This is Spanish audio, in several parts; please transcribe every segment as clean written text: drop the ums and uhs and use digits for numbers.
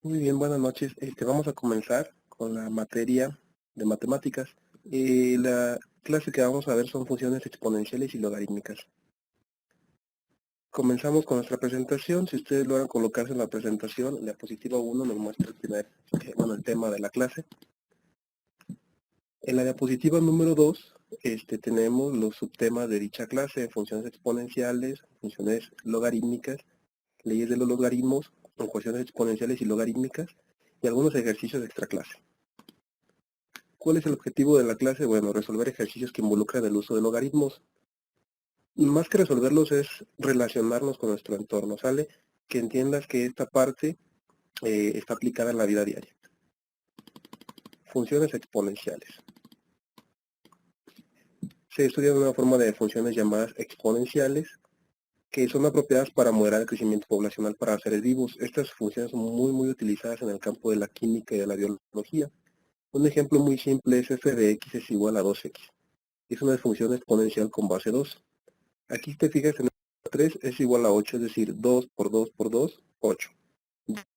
Muy bien, buenas noches. Vamos a comenzar con la materia de matemáticas. La clase que vamos a ver son funciones exponenciales y logarítmicas. Comenzamos con nuestra presentación. Si ustedes logran colocarse en la presentación, la diapositiva 1 nos muestra el tema de la clase. En la diapositiva número 2 tenemos los subtemas de dicha clase: funciones exponenciales, funciones logarítmicas, leyes de los logaritmos, ecuaciones exponenciales y logarítmicas, y algunos ejercicios de extra clase. ¿Cuál es el objetivo de la clase? Bueno, resolver ejercicios que involucran el uso de logaritmos. Más que resolverlos es relacionarnos con nuestro entorno, ¿sale? Que entiendas que esta parte está aplicada en la vida diaria. Funciones exponenciales. Se estudian una forma de funciones llamadas exponenciales, que son apropiadas para moderar el crecimiento poblacional para seres vivos. Estas funciones son muy utilizadas en el campo de la química y de la biología. Un ejemplo muy simple es f de x es igual a 2x. Es una función exponencial con base 2. Aquí te fijas en el 3 es igual a 8, es decir, 2 por 2 por 2, 8.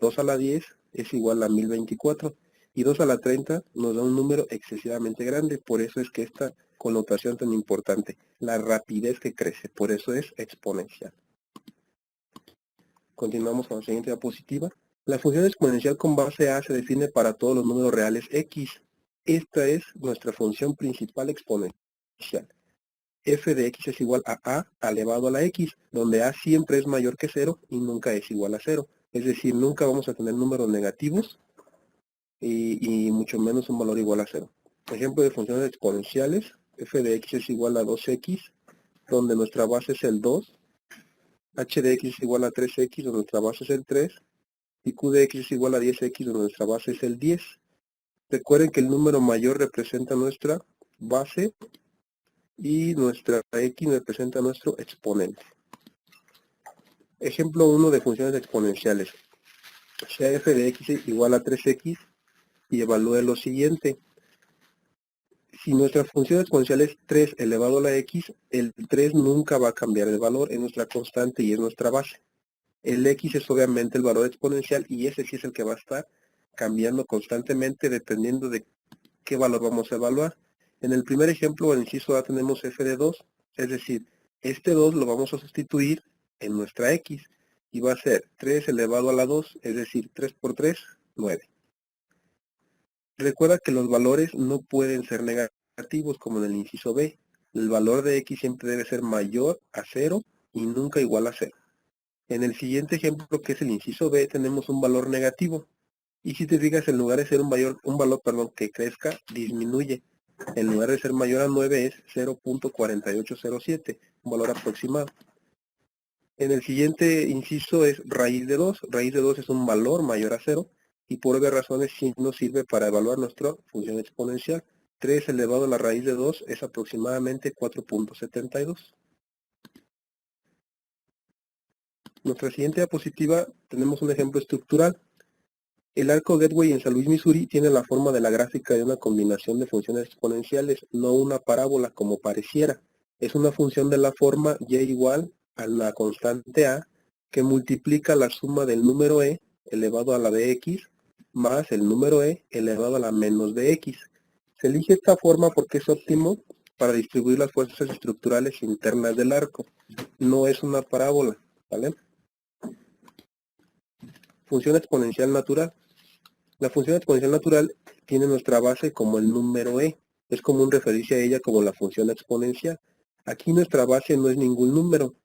2 a la 10 es igual a 1024. Y 2 a la 30 nos da un número excesivamente grande. Por eso es que esta connotación tan importante, la rapidez que crece, por eso es exponencial. Continuamos con la siguiente diapositiva. La función exponencial con base a se define para todos los números reales x. Esta es nuestra función principal exponencial. F de x es igual a elevado a la x, donde a siempre es mayor que 0 y nunca es igual a 0. Es decir, nunca vamos a tener números negativos y mucho menos un valor igual a 0. Ejemplo de funciones exponenciales: f de x es igual a 2x, donde nuestra base es el 2, h de x es igual a 3x, donde nuestra base es el 3, y q de x es igual a 10x, donde nuestra base es el 10. Recuerden que el número mayor representa nuestra base y nuestra x representa nuestro exponente. Ejemplo 1 de funciones exponenciales. Sea f de x igual a 3x y evalúe lo siguiente. Si nuestra función exponencial es 3 elevado a la x, el 3 nunca va a cambiar de valor, es nuestra constante y es nuestra base. El x es obviamente el valor exponencial y ese sí es el que va a estar cambiando constantemente dependiendo de qué valor vamos a evaluar. En el primer ejemplo, en el inciso A, tenemos f de 2, es decir, este 2 lo vamos a sustituir en nuestra x y va a ser 3 elevado a la 2, es decir, 3 por 3, 9. Recuerda que los valores no pueden ser negativos como en el inciso B. El valor de x siempre debe ser mayor a 0 y nunca igual a 0. En el siguiente ejemplo, que es el inciso B, tenemos un valor negativo. Y si te fijas, en lugar de ser un valor que crezca, disminuye. En lugar de ser mayor a 9 es 0.4807, un valor aproximado. En el siguiente inciso es raíz de 2. Raíz de 2 es un valor mayor a 0 y por obvias razones sí nos sirve para evaluar nuestra función exponencial. 3 elevado a la raíz de 2 es aproximadamente 4.72. Nuestra siguiente diapositiva tenemos un ejemplo estructural. El arco Gateway en San Luis, Missouri, tiene la forma de la gráfica de una combinación de funciones exponenciales, no una parábola como pareciera. Es una función de la forma y igual a la constante a, que multiplica la suma del número e elevado a la bx más el número e elevado a la menos bx. Se elige esta forma porque es óptimo para distribuir las fuerzas estructurales internas del arco. No es una parábola, ¿vale? Función exponencial natural. La función exponencial natural tiene nuestra base como el número e. Es común referirse a ella como la función exponencial. Aquí nuestra base no es ningún número,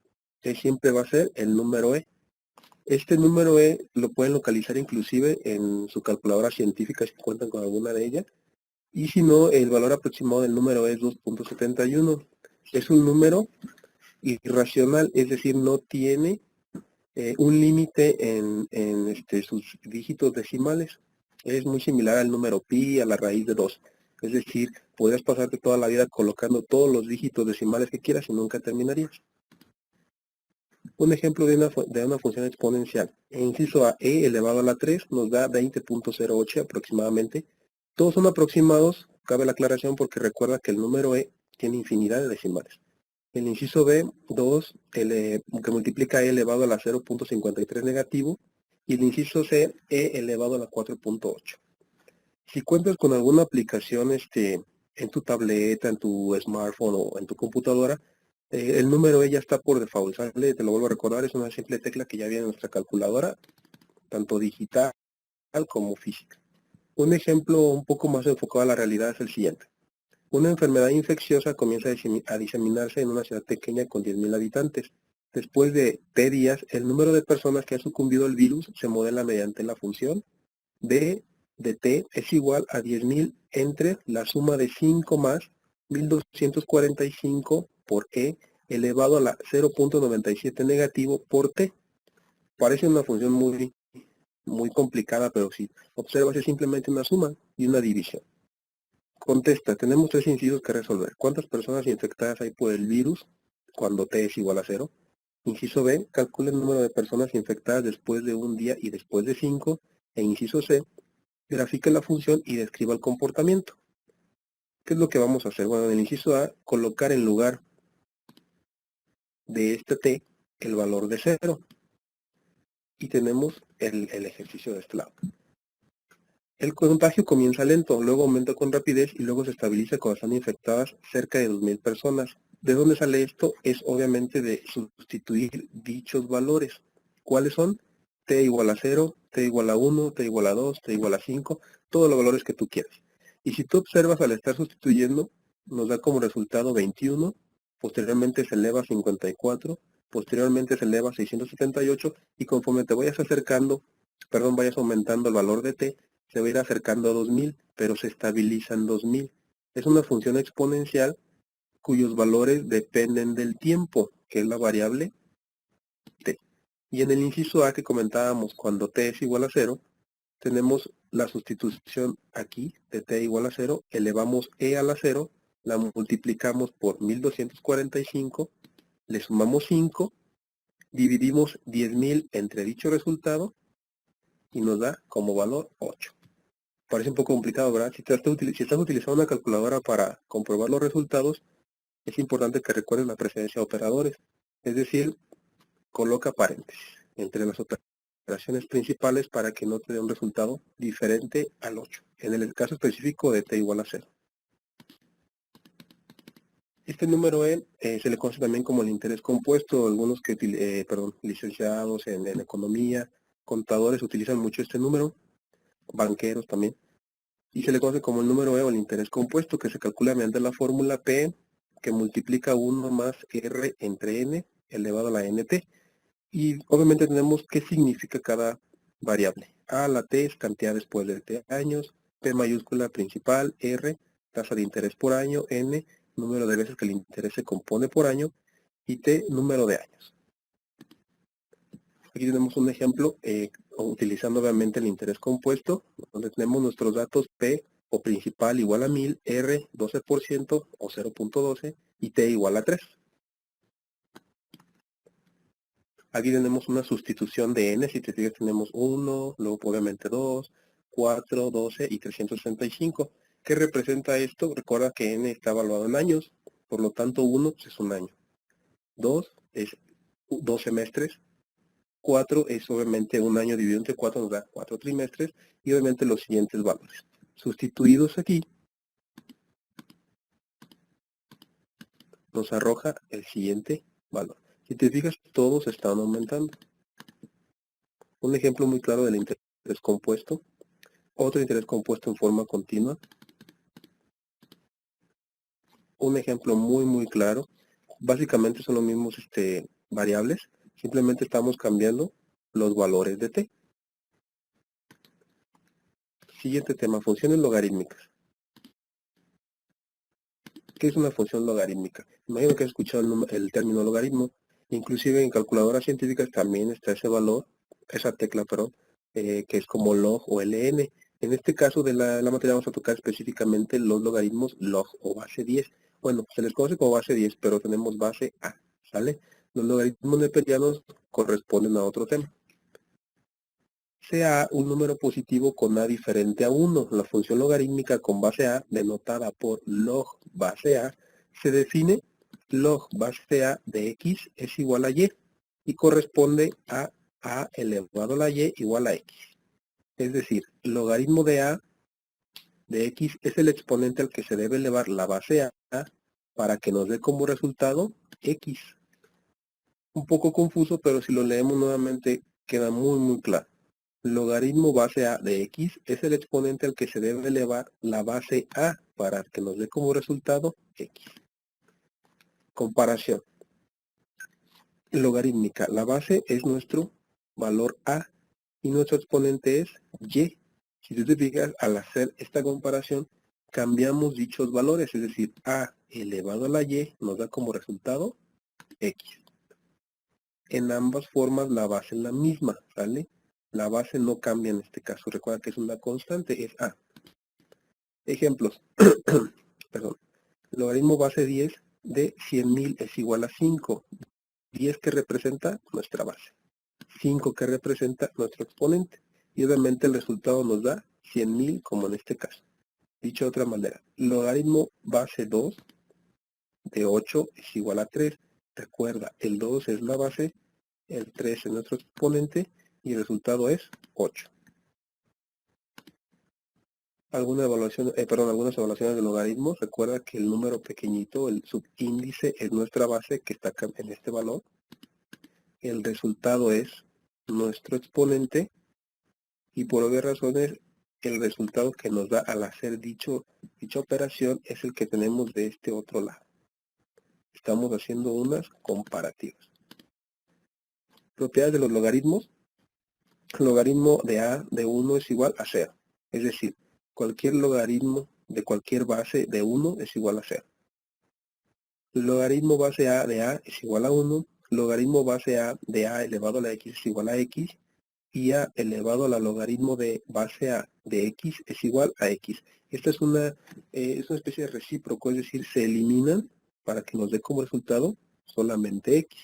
siempre va a ser el número e. Este número e lo pueden localizar inclusive en su calculadora científica si cuentan con alguna de ellas. Y si no, el valor aproximado del número e es 2.71. Es un número irracional, es decir, no tiene un límite en sus dígitos decimales. Es muy similar al número pi a la raíz de 2. Es decir, podrías pasarte toda la vida colocando todos los dígitos decimales que quieras y nunca terminarías. Un ejemplo de una función exponencial. En inciso A, e elevado a la 3 nos da 20.08 aproximadamente. Todos son aproximados, cabe la aclaración porque recuerda que el número e tiene infinidad de decimales. El inciso B, 2, que multiplica e elevado a la 0.53 negativo, Y el inciso C, e elevado a la 4.8. Si cuentas con alguna aplicación en tu tableta, en tu smartphone o en tu computadora, el número E ya está por default, ¿sale? Te lo vuelvo a recordar, es una simple tecla que ya viene en nuestra calculadora, tanto digital como física. Un ejemplo un poco más enfocado a la realidad es el siguiente. Una enfermedad infecciosa comienza a diseminarse en una ciudad pequeña con 10.000 habitantes. Después de T días, el número de personas que ha sucumbido al virus se modela mediante la función D de T es igual a 10.000 entre la suma de 5 más 1.245 por E elevado a la 0.97 negativo por T. Parece una función muy complicada, pero si observas es simplemente una suma y una división. Contesta, tenemos 3 incisos que resolver. ¿Cuántas personas infectadas hay por el virus cuando T es igual a 0? Inciso B, calcula el número de personas infectadas después de un día y después de 5. E inciso C, grafica la función y describa el comportamiento. ¿Qué es lo que vamos a hacer? Bueno, en el inciso A, colocar en lugar de este T el valor de 0. Y tenemos el ejercicio de este lado. El contagio comienza lento, luego aumenta con rapidez y luego se estabiliza cuando están infectadas cerca de 2.000 personas. ¿De dónde sale esto? Es obviamente de sustituir dichos valores. ¿Cuáles son? T igual a 0, T igual a 1, T igual a 2, T igual a 5, todos los valores que tú quieras. Y si tú observas al estar sustituyendo, nos da como resultado 21, posteriormente se eleva a 54, posteriormente se eleva a 678 y conforme te vayas vayas aumentando el valor de T, se va a ir acercando a 2000, pero se estabiliza en 2000. Es una función exponencial cuyos valores dependen del tiempo, que es la variable T. Y en el inciso A que comentábamos, cuando T es igual a 0, tenemos la sustitución aquí de T igual a 0, elevamos E a la 0, la multiplicamos por 1245, le sumamos 5, dividimos 10.000 entre dicho resultado y nos da como valor 8. Parece un poco complicado, ¿verdad? Si estás utilizando una calculadora para comprobar los resultados, es importante que recuerdes la precedencia de operadores. Es decir, coloca paréntesis entre las operaciones principales para que no te dé un resultado diferente al 8. En el caso específico de T igual a 0. Este número E se le conoce también como el interés compuesto. Algunos licenciados en economía, contadores utilizan mucho este número, banqueros también. Y se le conoce como el número E o el interés compuesto, que se calcula mediante la fórmula P, que multiplica 1 más R entre N elevado a la NT. Y obviamente tenemos qué significa cada variable. A, la T es cantidad después de T años, P mayúscula principal, R, tasa de interés por año, N, número de veces que el interés se compone por año, y T, número de años. Aquí tenemos un ejemplo utilizando obviamente el interés compuesto, donde tenemos nuestros datos P o principal igual a 1000, R 12% o 0.12 y T igual a 3. Aquí tenemos una sustitución de N, si te fijas tenemos 1, luego obviamente 2, 4, 12 y 365. ¿Qué representa esto? Recuerda que N está evaluado en años, por lo tanto 1 es un año, 2 es 2 semestres, 4 es obviamente un año dividido entre 4 nos da 4 trimestres y obviamente los siguientes valores. Sustituidos aquí nos arroja el siguiente valor. Si te fijas, todos están aumentando. Un ejemplo muy claro del interés compuesto. Otro interés compuesto en forma continua. Un ejemplo muy claro. Básicamente son los mismos variables. Simplemente estamos cambiando los valores de T. Siguiente tema, funciones logarítmicas. ¿Qué es una función logarítmica? Imagino que has escuchado el término logaritmo. Inclusive en calculadoras científicas también está ese valor, esa tecla, perdón, que es como log o ln. En este caso de la materia vamos a tocar específicamente los logaritmos log o base 10. Bueno, se les conoce como base 10, pero tenemos base A, ¿sale? Los logaritmos neperianos corresponden a otro tema. Sea un número positivo con A diferente a 1. La función logarítmica con base A, denotada por log base A, se define log base A de X es igual a Y y corresponde a a elevado a la y igual a x. Es decir, logaritmo de a de x es el exponente al que se debe elevar la base a para que nos dé como resultado x. Un poco confuso, pero si lo leemos nuevamente queda muy claro. Logaritmo base a de x es el exponente al que se debe elevar la base a para que nos dé como resultado x. Comparación logarítmica. La base es nuestro valor a y nuestro exponente es y. Si tú te fijas, al hacer esta comparación, cambiamos dichos valores, es decir, a elevado a la y nos da como resultado x. En ambas formas la base es la misma, ¿sale? La base no cambia en este caso, recuerda que es una constante, es a. Ejemplos, perdón. Logaritmo base 10 de 100.000 es igual a 5. 10 que representa nuestra base. 5 que representa nuestro exponente. Y obviamente el resultado nos da 100.000 como en este caso. Dicho de otra manera, logaritmo base 2 de 8 es igual a 3. Recuerda, el 2 es la base, el 3 es nuestro exponente y el resultado es 8. Algunas evaluaciones de logaritmos. Recuerda que el número pequeñito, el subíndice, es nuestra base que está en este valor. El resultado es nuestro exponente y por obvias razones el resultado que nos da al hacer dicha operación es el que tenemos de este otro lado. Estamos haciendo unas comparativas. Propiedades de los logaritmos. Logaritmo de a de 1 es igual a 0. Es decir, cualquier logaritmo de cualquier base de 1 es igual a 0. Logaritmo base a de a es igual a 1. Logaritmo base a de a elevado a la x es igual a x. Y a elevado a la logaritmo de base a de x es igual a x. Esta es una especie de recíproco, es decir, se eliminan para que nos dé como resultado solamente x.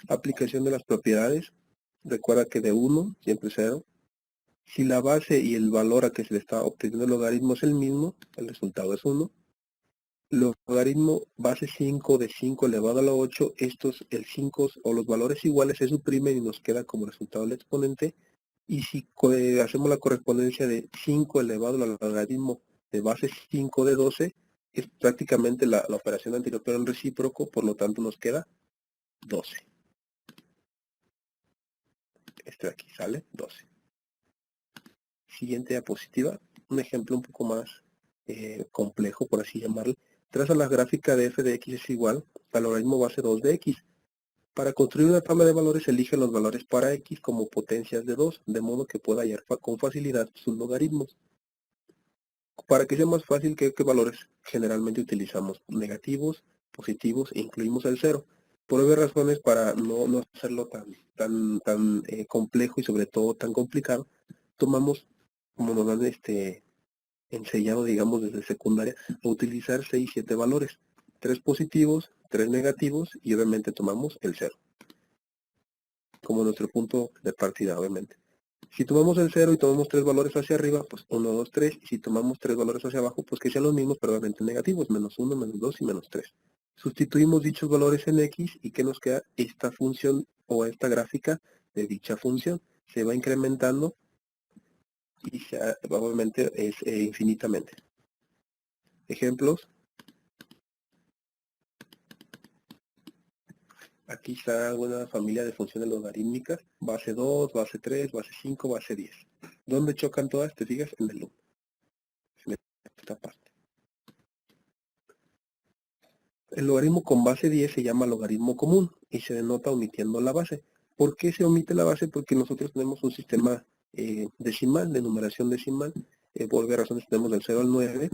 Aplicación de las propiedades. Recuerda que de 1 siempre 0. Si la base y el valor a que se le está obteniendo el logaritmo es el mismo, el resultado es 1. Logaritmo base 5 de 5 elevado a la 8, el 5 o los valores iguales se suprimen y nos queda como resultado el exponente. Y si hacemos la correspondencia de 5 elevado al logaritmo de base 5 de 12, es prácticamente la operación anterior, pero en recíproco, por lo tanto nos queda 12. Este de aquí sale 12. Siguiente diapositiva, un ejemplo un poco más complejo, por así llamarlo. Traza la gráfica de f de x es igual al logaritmo base 2 de x. Para construir una tabla de valores, elige los valores para x como potencias de 2, de modo que pueda hallar con facilidad sus logaritmos. Para que sea más fácil, ¿qué valores generalmente utilizamos? Negativos, positivos e incluimos el 0. Por obvias razones, para no hacerlo tan complejo y sobre todo tan complicado, tomamos, como nos han enseñado, digamos, desde secundaria, a utilizar 6, 7 valores. 3 positivos, 3 negativos y obviamente tomamos el 0. Como nuestro punto de partida, obviamente. Si tomamos el 0 y tomamos 3 valores hacia arriba, pues 1, 2, 3. Y si tomamos 3 valores hacia abajo, pues que sean los mismos, pero obviamente negativos. Menos 1, menos 2 y menos 3. Sustituimos dichos valores en x y ¿qué nos queda? Esta función o esta gráfica de dicha función. Se va incrementando y obviamente es infinitamente. Ejemplos. Aquí está una familia de funciones logarítmicas. Base 2, base 3, base 5, base 10. ¿Dónde chocan todas? Te fijas en el 1. En esta parte. El logaritmo con base 10 se llama logaritmo común y se denota omitiendo la base. ¿Por qué se omite la base? Porque nosotros tenemos un sistema decimal, de numeración decimal. Por obvias razones tenemos del 0 al 9,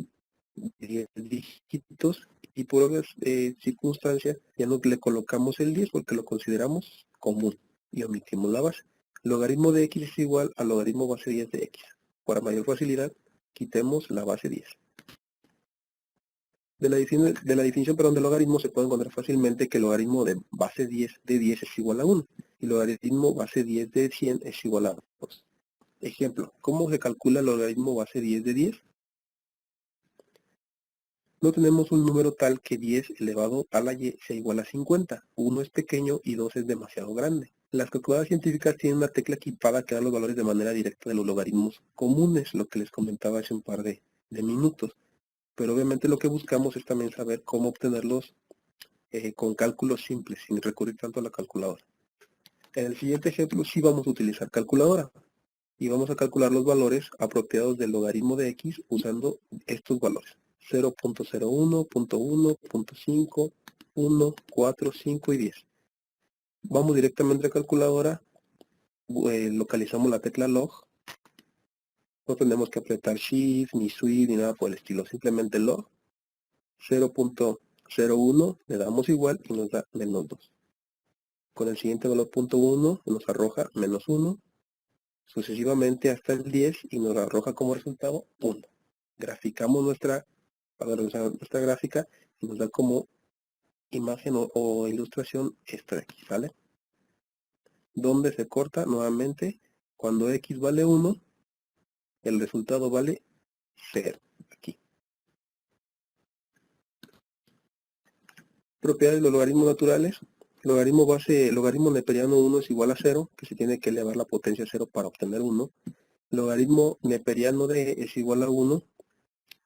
10 dígitos, y por obvias circunstancias ya no le colocamos el 10 porque lo consideramos común y omitimos la base. Logaritmo de x es igual al logaritmo base 10 de x. Para mayor facilidad, quitemos la base 10. De la definición de logaritmo se puede encontrar fácilmente que el logaritmo de base 10 de 10 es igual a 1 y el logaritmo base 10 de 100 es igual a 2. Ejemplo, ¿cómo se calcula el logaritmo base 10 de 10? no tenemos un número tal que 10 elevado a la y sea igual a 50. 1 es pequeño y 2 es demasiado grande. Las calculadoras científicas tienen una tecla equipada que da los valores de manera directa de los logaritmos comunes, lo que les comentaba hace un par de minutos. Pero obviamente lo que buscamos es también saber cómo obtenerlos con cálculos simples, sin recurrir tanto a la calculadora. En el siguiente ejemplo sí vamos a utilizar calculadora y vamos a calcular los valores apropiados del logaritmo de x usando estos valores: 0.01, 0.1, 0.5, 1, 4, 5 y 10. Vamos directamente a calculadora, localizamos la tecla log, no tenemos que apretar shift, ni swift, ni nada por el estilo, simplemente log, 0.01 le damos igual y nos da menos 2. Con el siguiente valor .1 nos arroja menos 1, sucesivamente hasta el 10 y nos arroja como resultado 1. Graficamos nuestra gráfica y nos da como imagen o ilustración esta de aquí, ¿vale? Donde se corta nuevamente, cuando x vale 1, el resultado vale 0, aquí. Propiedades de los logaritmos naturales. Logaritmo neperiano 1 es igual a 0, que se tiene que elevar la potencia a 0 para obtener 1. Logaritmo neperiano de es igual a 1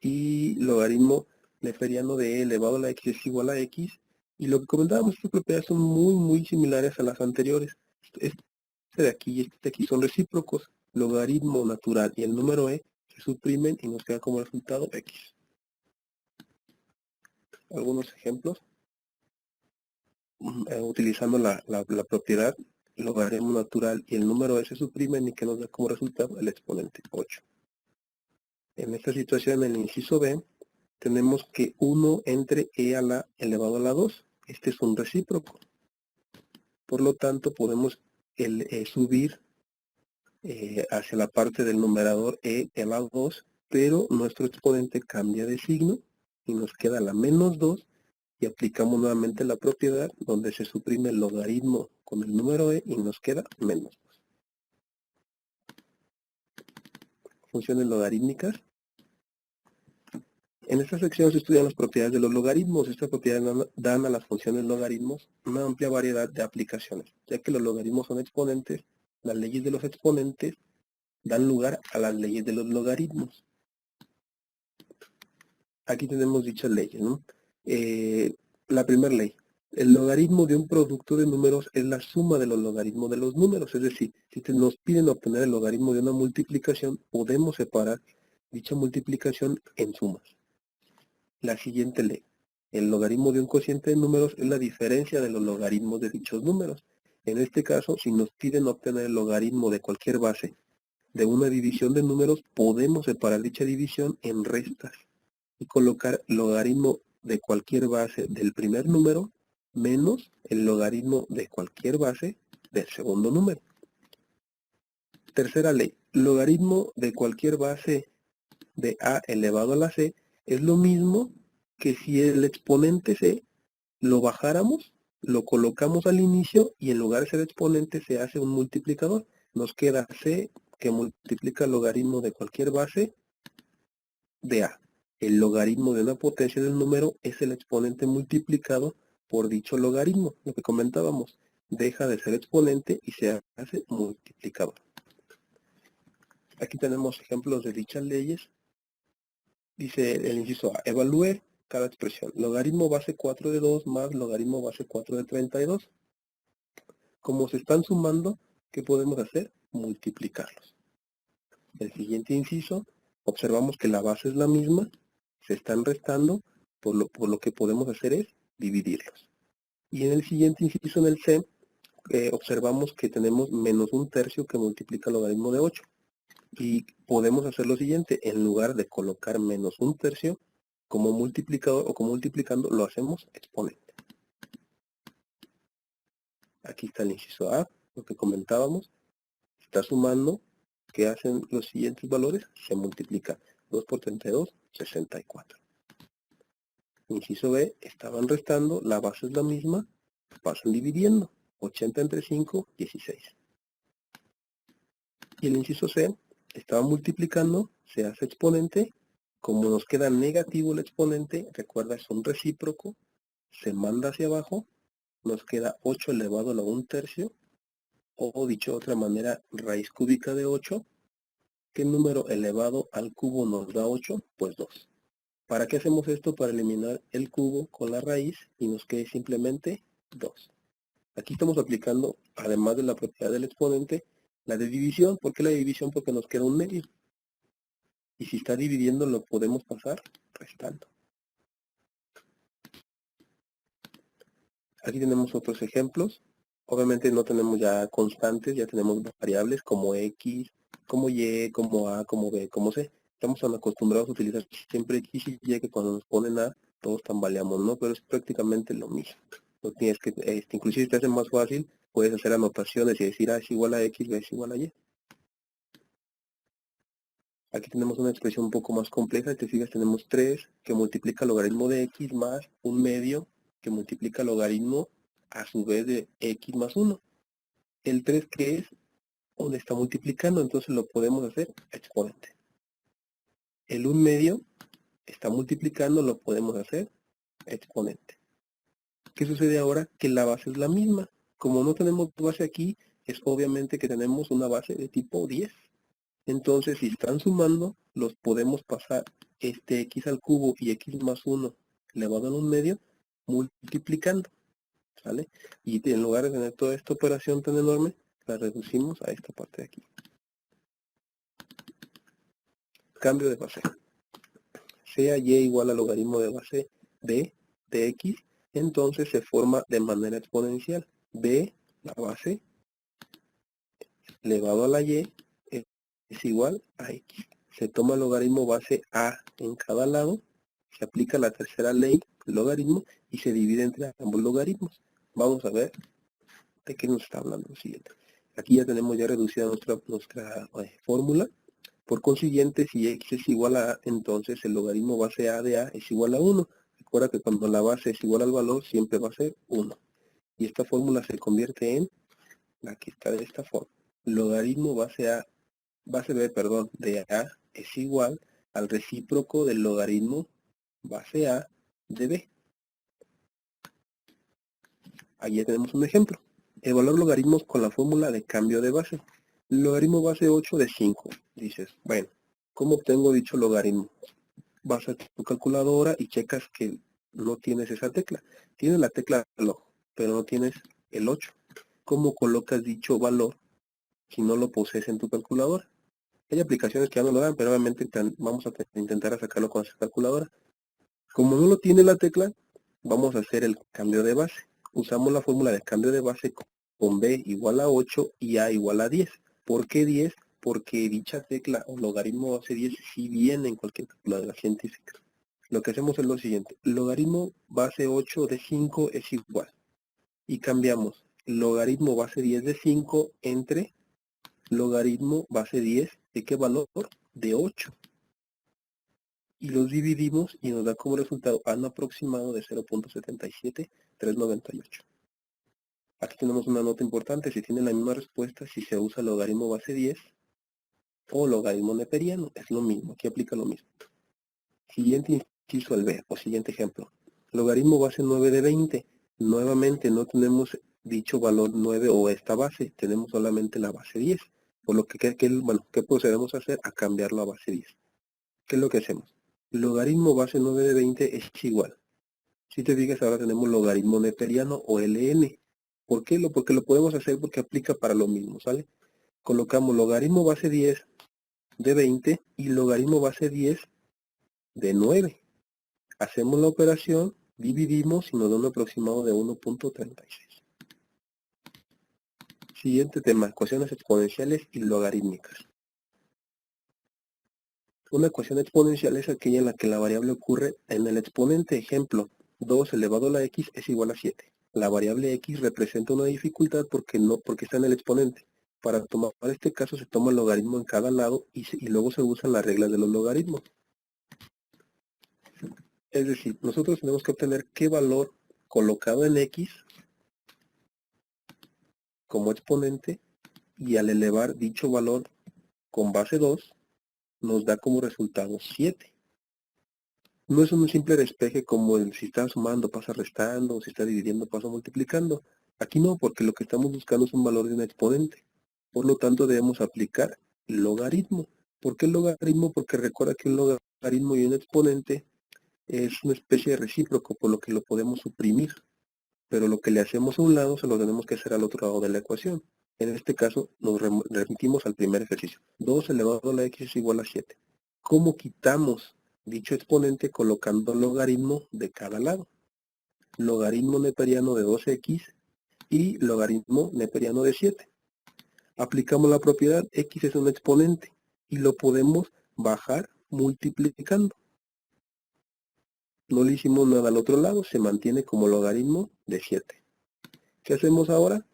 y logaritmo neperiano de e elevado a la x es igual a x. Y lo que comentábamos, estas propiedades son muy similares a las anteriores. Este de aquí y este de aquí son recíprocos. Logaritmo natural y el número e se suprimen y nos queda como resultado x. Algunos ejemplos. Utilizando la propiedad logaritmo natural y el número e se suprimen y que nos da como resultado el exponente 8. En esta situación, en el inciso B, tenemos que 1 entre e a la elevado a la 2. Este es un recíproco. Por lo tanto, podemos subir hacia la parte del numerador e a la 2, pero nuestro exponente cambia de signo y nos queda la menos 2 y aplicamos nuevamente la propiedad donde se suprime el logaritmo con el número e y nos queda menos 2. Funciones logarítmicas. En esta sección se estudian las propiedades de los logaritmos. Estas propiedades dan a las funciones logaritmos una amplia variedad de aplicaciones, ya que los logaritmos son exponentes. Las leyes de los exponentes dan lugar a las leyes de los logaritmos. Aquí tenemos dichas leyes, ¿no? La primera ley. El logaritmo de un producto de números es la suma de los logaritmos de los números. Es decir, si nos piden obtener el logaritmo de una multiplicación, podemos separar dicha multiplicación en sumas. La siguiente ley. El logaritmo de un cociente de números es la diferencia de los logaritmos de dichos números. En este caso, si nos piden obtener el logaritmo de cualquier base de una división de números, podemos separar dicha división en restas y colocar logaritmo de cualquier base del primer número menos el logaritmo de cualquier base del segundo número. Tercera ley. Logaritmo de cualquier base de a elevado a la c es lo mismo que si el exponente c lo bajáramos, lo colocamos al inicio y en lugar de ser exponente se hace un multiplicador. Nos queda c que multiplica el logaritmo de cualquier base de a. El logaritmo de una potencia del número es el exponente multiplicado por dicho logaritmo. Lo que comentábamos, deja de ser exponente y se hace multiplicador. Aquí tenemos ejemplos de dichas leyes. Dice el inciso A, evalúe cada expresión. Logaritmo base 4 de 2 más logaritmo base 4 de 32. Como se están sumando, ¿qué podemos hacer? Multiplicarlos. El siguiente inciso, observamos que la base es la misma, se están restando, por lo que podemos hacer es dividirlos. Y en el siguiente inciso, en el C, observamos que tenemos menos un tercio que multiplica el logaritmo de 8. Y podemos hacer lo siguiente, en lugar de colocar menos un tercio como multiplicador o como multiplicando, lo hacemos exponente. Aquí está el inciso A, lo que comentábamos, está sumando, ¿qué hacen los siguientes valores? Se multiplica 2 por 32, 64. Inciso B, estaban restando, la base es la misma, pasan dividiendo, 80 entre 5, 16. Y el inciso C, estaba multiplicando, se hace exponente, Como nos queda negativo el exponente, recuerda, es un recíproco, se manda hacia abajo, nos queda 8 elevado a la 1/3, o dicho de otra manera, raíz cúbica de 8. ¿Qué número elevado al cubo nos da 8? Pues 2. ¿Para qué hacemos esto? Para eliminar el cubo con la raíz y nos quede simplemente 2. Aquí estamos aplicando, además de la propiedad del exponente, la de división. ¿Por qué la división? Porque nos queda un medio. Y si está dividiendo, lo podemos pasar restando. Aquí tenemos otros ejemplos. Obviamente no tenemos ya constantes, ya tenemos variables como X, como Y, como A, como B, como C. Estamos tan acostumbrados a utilizar siempre X y Y que cuando nos ponen A, todos tambaleamos, ¿no? Pero es prácticamente lo mismo. No tienes que, inclusive si te hace más fácil, puedes hacer anotaciones y decir A es igual a X, B es igual a Y. Aquí tenemos una expresión un poco más compleja. Si te fijas, tenemos 3 que multiplica el logaritmo de X más un medio que multiplica el logaritmo a su vez de X más 1. El 3 que es donde está multiplicando, entonces lo podemos hacer exponente. El 1 medio está multiplicando, lo podemos hacer exponente. ¿Qué sucede ahora? Que la base es la misma. Como no tenemos base aquí, es obviamente que tenemos una base de tipo 10. Entonces, si están sumando, los podemos pasar este x al cubo y x más 1 elevado a 1 medio multiplicando, ¿sale? Y en lugar de tener toda esta operación tan enorme, la reducimos a esta parte de aquí. Cambio de base. Sea y igual al logaritmo de base b de x, entonces se forma de manera exponencial. B, la base, elevado a la y, es igual a x. Se toma el logaritmo base a en cada lado, se aplica la tercera ley, logaritmo, y se divide entre ambos logaritmos. Vamos a ver de qué nos está hablando lo siguiente. Aquí ya tenemos ya reducida nuestra fórmula. Por consiguiente, si x es igual a A, entonces el logaritmo base a de A es igual a 1. Recuerda que cuando la base es igual al valor, siempre va a ser 1. Y esta fórmula se convierte en la que está de esta forma. Logaritmo base b, perdón, de A es igual al recíproco del logaritmo base A de B. Ahí ya tenemos un ejemplo. Evaluar logaritmos con la fórmula de cambio de base. Logaritmo base 8 de 5. Dices, bueno, ¿cómo obtengo dicho logaritmo? Vas a tu calculadora y checas que no tienes esa tecla. Tienes la tecla log, pero no tienes el 8. ¿Cómo colocas dicho valor si no lo posees en tu calculadora? Hay aplicaciones que ya no lo dan, pero obviamente vamos a intentar sacarlo con esa calculadora. Como no lo tiene la tecla, vamos a hacer el cambio de base. Usamos la fórmula de cambio de base con b igual a 8 y a igual a 10. ¿Por qué 10? Porque dicha tecla o logaritmo base 10 sí viene en cualquier calculadora científica. Lo que hacemos es lo siguiente. Logaritmo base 8 de 5 es igual. Y cambiamos logaritmo base 10 de 5 entre logaritmo base 10 de qué valor? De 8. Y los dividimos y nos da como resultado un aproximado de 0.77398. Aquí tenemos una nota importante. Si tiene la misma respuesta, si se usa logaritmo base 10 o logaritmo neperiano, es lo mismo. Aquí aplica lo mismo. Siguiente inciso el B, o siguiente ejemplo. Logaritmo base 9 de 20. Nuevamente no tenemos dicho valor 9 o esta base, tenemos solamente la base 10. Por lo que, ¿qué procedemos a hacer? A cambiarlo a base 10. ¿Qué es lo que hacemos? Logaritmo base 9 de 20 es igual. Si te fijas, ahora tenemos logaritmo neperiano o LN. ¿Por qué? Porque lo podemos hacer porque aplica para lo mismo, ¿sale? Colocamos logaritmo base 10 de 20 y logaritmo base 10 de 9. Hacemos la operación, dividimos y nos da un aproximado de 1.36. Siguiente tema, ecuaciones exponenciales y logarítmicas. Una ecuación exponencial es aquella en la que la variable ocurre en el exponente. Ejemplo, 2 elevado a la x es igual a 7. La variable x representa una dificultad porque está en el exponente. Para tomar este caso se toma el logaritmo en cada lado y luego se usan las reglas de los logaritmos. Es decir, nosotros tenemos que obtener qué valor colocado en x como exponente y al elevar dicho valor con base 2 nos da como resultado 7. No es un simple despeje como el si está sumando pasa restando, o si está dividiendo pasa multiplicando. Aquí no, porque lo que estamos buscando es un valor de un exponente. Por lo tanto, debemos aplicar logaritmo. ¿Por qué el logaritmo? Porque recuerda que un logaritmo y un exponente es una especie de recíproco, por lo que lo podemos suprimir. Pero lo que le hacemos a un lado se lo tenemos que hacer al otro lado de la ecuación. En este caso, nos remitimos al primer ejercicio. 2 elevado a la x es igual a 7. ¿Cómo quitamos dicho exponente colocando logaritmo de cada lado? Logaritmo neperiano de 2x y logaritmo neperiano de 7. Aplicamos la propiedad, x es un exponente y lo podemos bajar multiplicando. No le hicimos nada al otro lado, se mantiene como logaritmo de 7. ¿Qué hacemos ahora?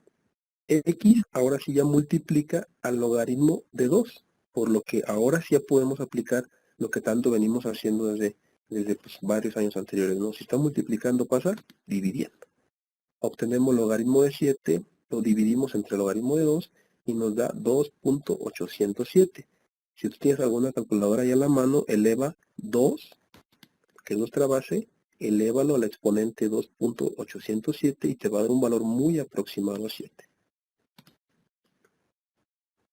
X ahora sí ya multiplica al logaritmo de 2, por lo que ahora sí ya podemos aplicar lo que tanto venimos haciendo desde pues, varios años anteriores, ¿no? Si está multiplicando pasa dividiendo. Obtenemos logaritmo de 7, lo dividimos entre logaritmo de 2 y nos da 2.807. Si tú tienes alguna calculadora ahí a la mano, eleva 2, que es nuestra base, elévalo al exponente 2.807 y te va a dar un valor muy aproximado a 7.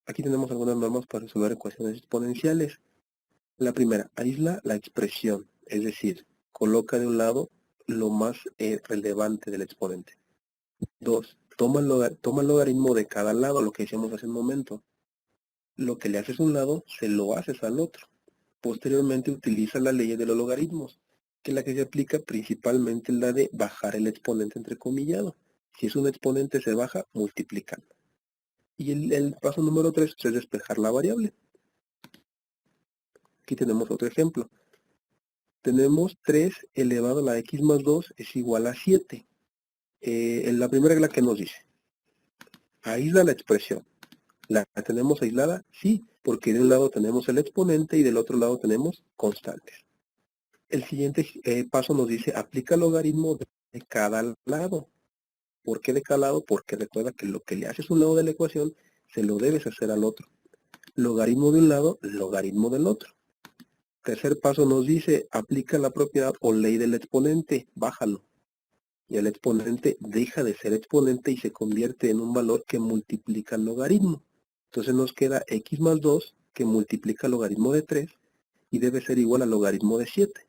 Aquí tenemos algunas normas para resolver ecuaciones exponenciales. La primera, aísla la expresión, es decir, coloca de un lado lo más relevante del exponente. 2. Toma el logaritmo de cada lado, lo que decíamos hace un momento. Lo que le haces a un lado, se lo haces al otro. Posteriormente utiliza la ley de los logaritmos, que es la que se aplica principalmente la de bajar el exponente entrecomillado. Si es un exponente se baja multiplicando. Y el paso número 3 es despejar la variable. Aquí tenemos otro ejemplo. Tenemos 3 elevado a la x más 2 es igual a 7. En la primera regla, ¿qué nos dice? Aísla la expresión. ¿La tenemos aislada? Sí, porque de un lado tenemos el exponente y del otro lado tenemos constantes. El siguiente paso nos dice, aplica el logaritmo de cada lado. ¿Por qué de cada lado? Porque recuerda que lo que le haces a un lado de la ecuación, se lo debes hacer al otro. Logaritmo de un lado, logaritmo del otro. Tercer paso nos dice, aplica la propiedad o ley del exponente, bájalo. Y el exponente deja de ser exponente y se convierte en un valor que multiplica el logaritmo. Entonces nos queda x más 2 que multiplica el logaritmo de 3 y debe ser igual al logaritmo de 7.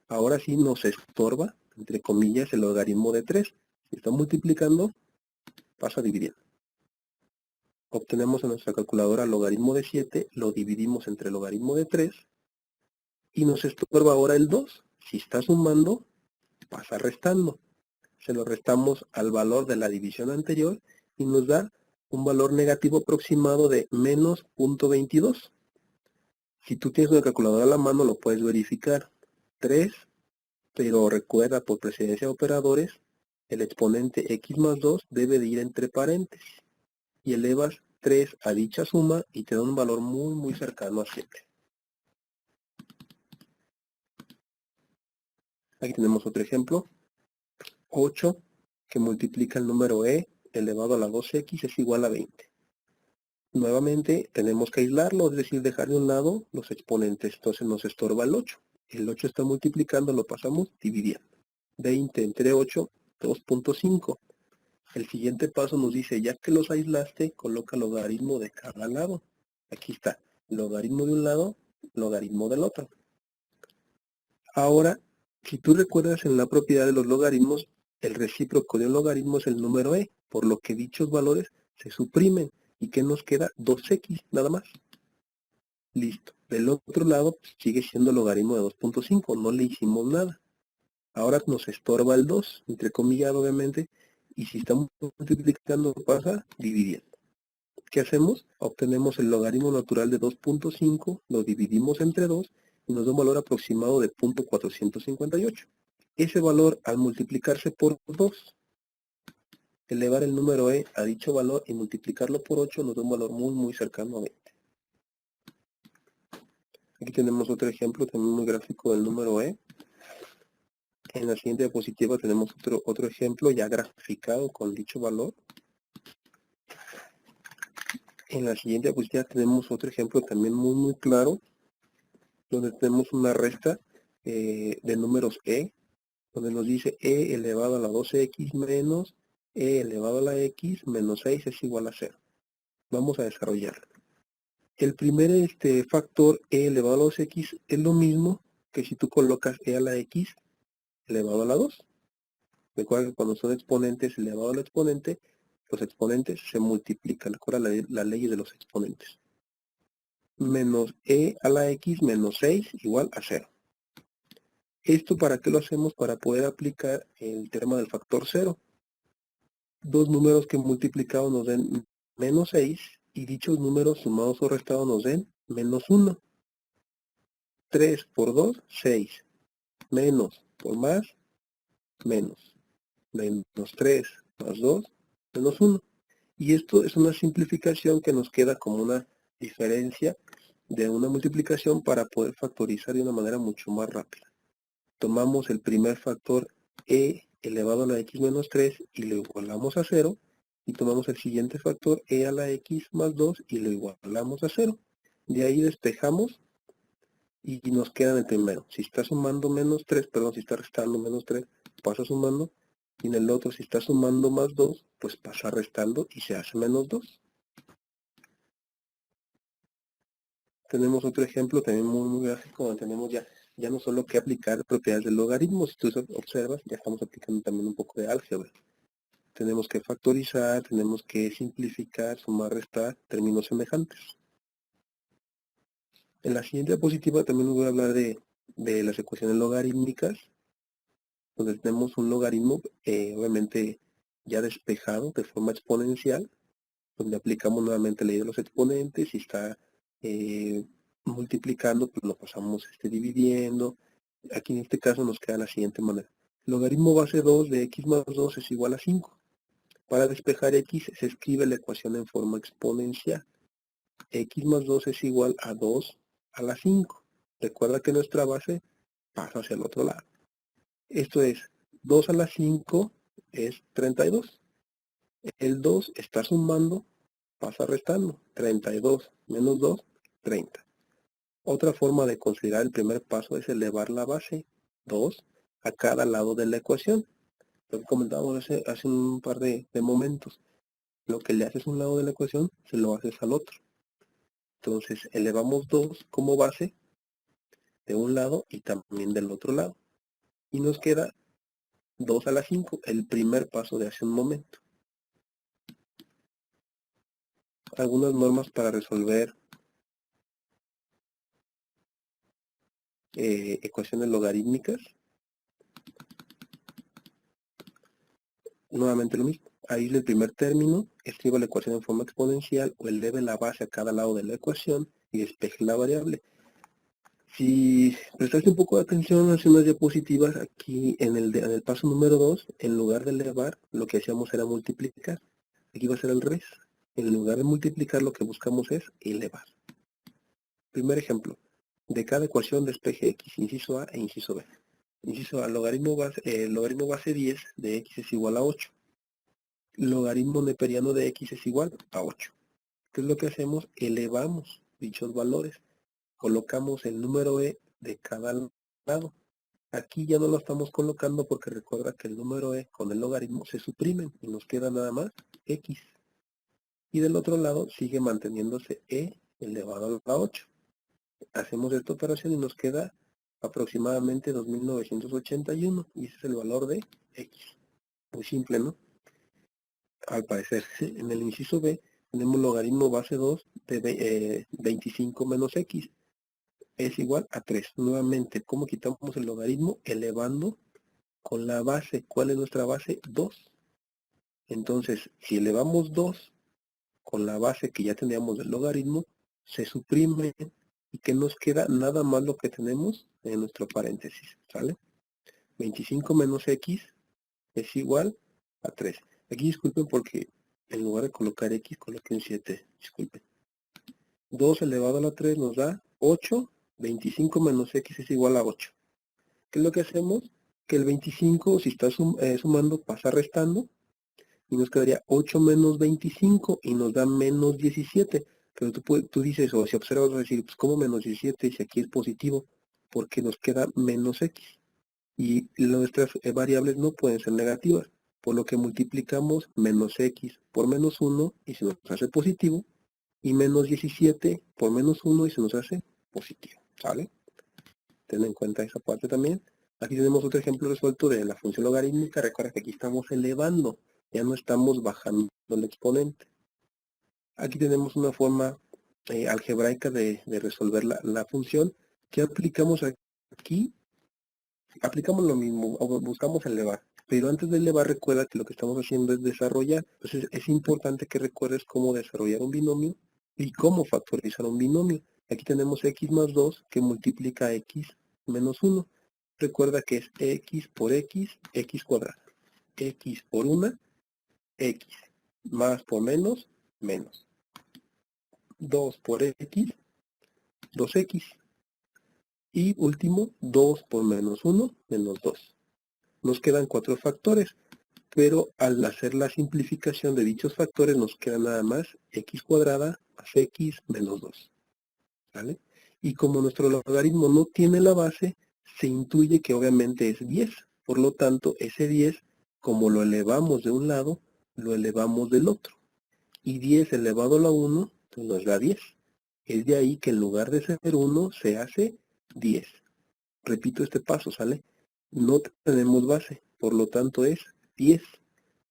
Ahora sí nos estorba, entre comillas, el logaritmo de 3. Si está multiplicando, pasa dividiendo. Obtenemos en nuestra calculadora logaritmo de 7, lo dividimos entre logaritmo de 3 y nos estorba ahora el 2. Si está sumando, pasa restando. Se lo restamos al valor de la división anterior y nos da un valor negativo aproximado de menos 0.22. Si tú tienes una calculadora a la mano lo puedes verificar. 3, pero recuerda por precedencia de operadores, el exponente x más 2 debe de ir entre paréntesis. Y elevas 3 a dicha suma y te da un valor muy cercano a 7. Aquí tenemos otro ejemplo. 8 que multiplica el número e elevado a la 2x es igual a 20. Nuevamente tenemos que aislarlo, es decir, dejar de un lado los exponentes, entonces nos estorba el 8. El 8 está multiplicando, lo pasamos dividiendo. 20 entre 8, 2.5. El siguiente paso nos dice, ya que los aislaste, coloca logaritmo de cada lado. Aquí está, logaritmo de un lado, logaritmo del otro. Ahora, si tú recuerdas en la propiedad de los logaritmos, el recíproco de un logaritmo es el número e, por lo que dichos valores se suprimen. ¿Y qué nos queda? 2x, nada más. Listo. Del otro lado sigue siendo logaritmo de 2.5, no le hicimos nada. Ahora nos estorba el 2, entrecomillado obviamente, y si estamos multiplicando pasa dividiendo. ¿Qué hacemos? Obtenemos el logaritmo natural de 2.5, lo dividimos entre 2 y nos da un valor aproximado de 0.458. Ese valor al multiplicarse por 2, elevar el número e a dicho valor y multiplicarlo por 8 nos da un valor muy cercano a 20. Aquí tenemos otro ejemplo también muy gráfico del número e. En la siguiente diapositiva tenemos otro ejemplo ya graficado con dicho valor. En la siguiente diapositiva tenemos otro ejemplo también muy claro, donde tenemos una resta de números donde nos dice elevado a la 12x menos elevado a la x menos 6 es igual a 0. Vamos a desarrollarlo. El primer factor elevado a la 2x es lo mismo que si tú colocas a la x elevado a la 2. Recuerda que cuando son exponentes elevado al exponente, los exponentes se multiplican. Recuerda la ley de los exponentes. Menos a la x menos 6 igual a 0. ¿Esto para qué lo hacemos? Para poder aplicar el teorema del factor 0. Dos números que multiplicados nos den menos 6 y dichos números sumados o restados nos den menos 1. 3 por 2, 6. Menos por más, menos. Menos 3 más 2, menos 1. Y esto es una simplificación que nos queda como una diferencia de una multiplicación para poder factorizar de una manera mucho más rápida. Tomamos el primer factor elevado a la x menos 3 y lo igualamos a 0. Y tomamos el siguiente factor a la x más 2 y lo igualamos a 0. De ahí despejamos y nos queda en el primero. Si está sumando menos 3, si está restando menos 3, pasa sumando. Y en el otro, si está sumando más 2, pues pasa restando y se hace menos 2. Tenemos otro ejemplo también muy gráfico, donde tenemos ya no solo que aplicar propiedades del logaritmo. Si tú observas, ya estamos aplicando también un poco de álgebra. Tenemos que factorizar, tenemos que simplificar, sumar, restar, términos semejantes. En la siguiente diapositiva también os voy a hablar de las ecuaciones logarítmicas, donde tenemos un logaritmo obviamente ya despejado de forma exponencial, donde aplicamos nuevamente la ley de los exponentes y está multiplicando, pues lo pasamos dividiendo. Aquí en este caso nos queda de la siguiente manera. Logaritmo base 2 de x más 2 es igual a 5. Para despejar x se escribe la ecuación en forma exponencial. X más 2 es igual a 2 a la 5. Recuerda que nuestra base pasa hacia el otro lado. Esto es, 2 a la 5 es 32. El 2 está sumando, pasa restando. 32 menos 2, 30. Otra forma de considerar el primer paso es elevar la base 2 a cada lado de la ecuación. Lo que comentábamos hace un par de momentos. Lo que le haces a un lado de la ecuación, se lo haces al otro. Entonces, elevamos 2 como base de un lado y también del otro lado. Y nos queda 2 a la 5, el primer paso de hace un momento. Algunas normas para resolver ecuaciones logarítmicas. Nuevamente lo mismo. Aísle el primer término, escriba la ecuación en forma exponencial o eleve la base a cada lado de la ecuación y despeje la variable. Si prestaste un poco de atención hace unas diapositivas, aquí en el paso número 2, en lugar de elevar, lo que hacíamos era multiplicar. Aquí va a ser al revés. En lugar de multiplicar, lo que buscamos es elevar. Primer ejemplo. De cada ecuación despeje x, inciso A e inciso B. Inciso A, logaritmo base 10 de x es igual a 8. Logaritmo neperiano de x es igual a 8. ¿Qué es lo que hacemos? Elevamos dichos valores. Colocamos el número e de cada lado. Aquí ya no lo estamos colocando porque recuerda que el número e con el logaritmo se suprimen y nos queda nada más x. Y del otro lado sigue manteniéndose e elevado a 8. Hacemos esta operación y nos queda aproximadamente 2981 y ese es el valor de x. Muy simple, ¿no? Al parecer, en el inciso B tenemos logaritmo base 2 de 25 menos x es igual a 3. Nuevamente, ¿cómo quitamos el logaritmo? Elevando con la base. ¿Cuál es nuestra base? 2. Entonces, si elevamos 2 con la base que ya teníamos del logaritmo, se suprime y que nos queda nada más lo que tenemos en nuestro paréntesis, ¿sale? 25 menos x es igual a 3. Aquí disculpen porque en lugar de colocar x, coloqué un 7, disculpen. 2 elevado a la 3 nos da 8, 25 menos x es igual a 8. ¿Qué es lo que hacemos? Que el 25, si está sumando, pasa restando, y nos quedaría 8 menos 25 y nos da menos 17. Pero tú dices, o si observas, vas a decir, pues ¿cómo menos 17 si aquí es positivo? porque nos queda menos x. Y nuestras variables no pueden ser negativas, por lo que multiplicamos menos x por menos 1 y se nos hace positivo, y menos 17 por menos 1 y se nos hace positivo, ¿sale? Ten en cuenta esa parte también. Aquí tenemos otro ejemplo resuelto de la función logarítmica. Recuerda que aquí estamos elevando, ya no estamos bajando el exponente. Aquí tenemos una forma algebraica de resolver la función. ¿Qué aplicamos aquí? Aplicamos lo mismo, buscamos elevar. Pero antes de elevar, recuerda que lo que estamos haciendo es desarrollar. Entonces es importante que recuerdes cómo desarrollar un binomio y cómo factorizar un binomio. Aquí tenemos x más 2 que multiplica x menos 1. Recuerda que es x por x, x cuadrado. X por 1, x. Más por menos, menos. 2 por x, 2x. Y último, 2 por menos 1, menos 2. Nos quedan 4 factores, pero al hacer la simplificación de dichos factores nos queda nada más x cuadrada más x menos 2. ¿Vale? Y como nuestro logaritmo no tiene la base, se intuye que obviamente es 10. Por lo tanto, ese 10, como lo elevamos de un lado, lo elevamos del otro. Y 10 elevado a la 1, pues nos da 10. Es de ahí que en lugar de ser 1, se hace 10. Repito este paso, ¿sale? No tenemos base, por lo tanto es 10.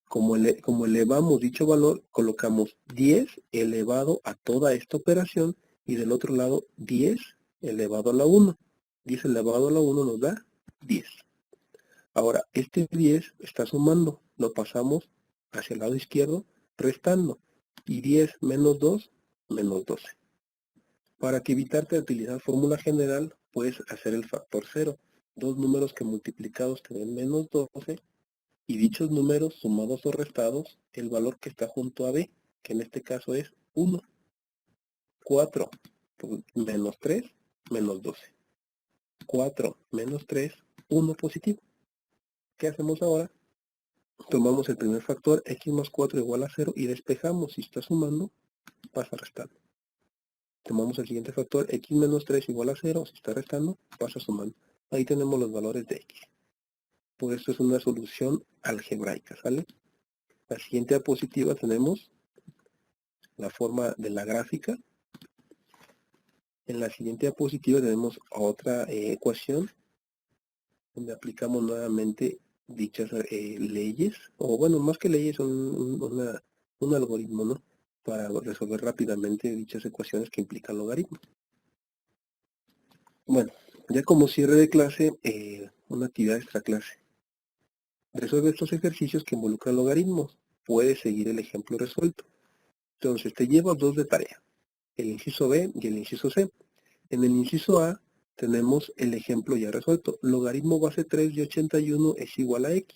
Como elevamos dicho valor, colocamos 10 elevado a toda esta operación y del otro lado 10 elevado a la 1. 10 elevado a la 1 nos da 10. Ahora, este 10 está sumando, lo pasamos hacia el lado izquierdo restando. Y 10 menos 2, menos 12. Para que evitarte utilizar fórmula general, puedes hacer el factor 0. Dos números que multiplicados te den menos 12. Y dichos números sumados o restados, el valor que está junto a b, que en este caso es 1. 4 menos 3, menos 12. 4 menos 3, 1 positivo. ¿Qué hacemos ahora? Tomamos el primer factor, x más 4 igual a 0, y despejamos. Si está sumando, pasa restando. Tomamos el siguiente factor, x menos 3 igual a 0, si está restando, pasa sumando. Ahí tenemos los valores de x. Por esto es una solución algebraica, ¿sale? La siguiente diapositiva tenemos la forma de la gráfica. En la siguiente diapositiva tenemos otra ecuación donde aplicamos nuevamente dichas leyes, o bueno, más que leyes, son un algoritmo, ¿no? Para resolver rápidamente dichas ecuaciones que implican logaritmos. Bueno, ya como cierre de clase, una actividad extra clase. Resuelve estos ejercicios que involucran logaritmos. Puedes seguir el ejemplo resuelto. Entonces, te lleva 2 de tarea, el inciso B y el inciso C. En el inciso A tenemos el ejemplo ya resuelto. Logaritmo base 3 de 81 es igual a x.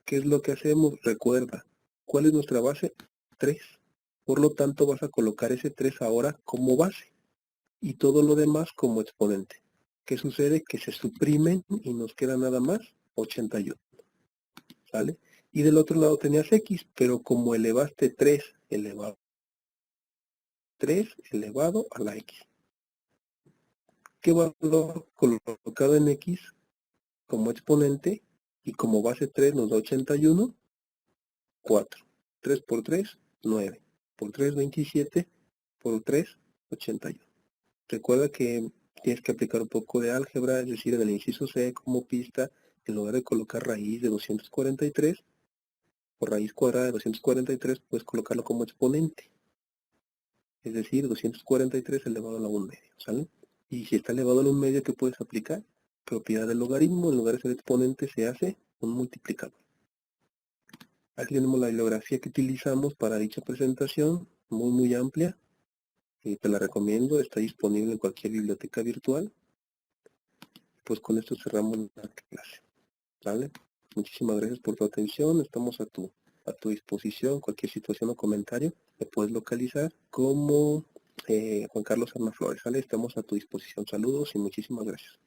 ¿Qué es lo que hacemos? Recuerda, ¿cuál es nuestra base? 3. Por lo tanto, vas a colocar ese 3 ahora como base y todo lo demás como exponente. ¿Qué sucede? Que se suprimen y nos queda nada más 81. ¿Sale? Y del otro lado tenías x, pero como elevaste 3 elevado a la x. ¿Qué valor colocado en x como exponente y como base 3 nos da 81? 4. 3 por 3, 9. Por 3, 27. Por 3, 81. Recuerda que tienes que aplicar un poco de álgebra, es decir, en el inciso C como pista, en lugar de colocar raíz de 243, o raíz cuadrada de 243, puedes colocarlo como exponente. Es decir, 243 elevado a la 1 medio, ¿sale? Y si está elevado a la 1 medio, ¿qué puedes aplicar? Propiedad del logaritmo, en lugar de ser exponente, se hace un multiplicador. Aquí tenemos la bibliografía que utilizamos para dicha presentación, muy amplia. Te la recomiendo, está disponible en cualquier biblioteca virtual. Pues con esto cerramos la clase, ¿vale? Muchísimas gracias por tu atención, estamos a tu disposición. Cualquier situación o comentario me puedes localizar como Juan Carlos Arna Flores, ¿vale? Estamos a tu disposición. Saludos y muchísimas gracias.